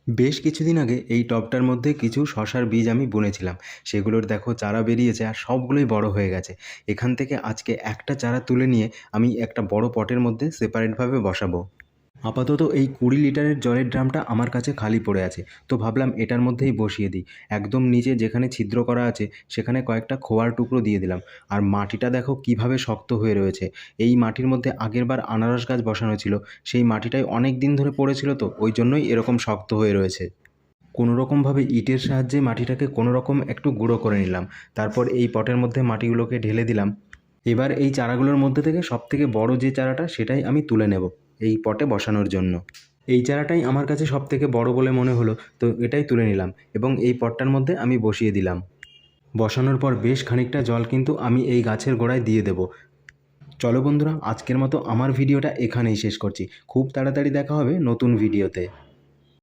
বেশ কিছুদিন আগে এই টবটার মধ্যে কিছু শসার বীজ আমি বুনেছিলাম। সেগুলোর দেখো চারা বেরিয়েছে আর সবগুলোই বড় হয়ে গেছে। এখান থেকে আজকে একটা চারা তুলে নিয়ে আমি একটা বড় পটের মধ্যে সেপারেটভাবে বসাবো। আপাতত এই 20 লিটারের জলের ড্রামটা আমার কাছে খালি পড়ে আছে, তো ভাবলাম এটার মধ্যেই বসিয়ে দিই। একদম নিচে যেখানে ছিদ্র করা আছে সেখানে কয়েকটা খোয়ার টুকরো দিয়ে দিলাম। আর মাটিটা দেখো কিভাবে শক্ত হয়ে রয়েছে। এই মাটির মধ্যে আগেরবার আনারস গাছ বসানো ছিল, সেই মাটিটাই অনেক দিন ধরে পড়েছিল, তো ওই জন্যই এরকম শক্ত হয়ে রয়েছে। কোনোরকমভাবে ইটের সাহায্যে মাটিটাকে কোনোরকম একটু গুঁড়ো করে নিলাম। তারপর এই পটের মধ্যে মাটিগুলোকে ঢেলে দিলাম। এবার এই চারাগুলোর মধ্যে থেকে সবথেকে বড় যে চারাটা সেটাই আমি তুলে নেব এই পটে বসানোর জন্য। এই চারাটাই আমার কাছে সবথেকে বড় বলে মনে হলো, তো এটাই তুলে নিলাম এবং এই পটটার মধ্যে আমি বসিয়ে দিলাম। বসানোর পর বেশ খানিকটা জল কিন্তু আমি এই গাছের গোড়ায় দিয়ে দেব। চলো বন্ধুরা, আজকের মতো আমার ভিডিওটা এখানেই শেষ করছি। খুব তাড়াতাড়ি দেখা হবে নতুন ভিডিওতে।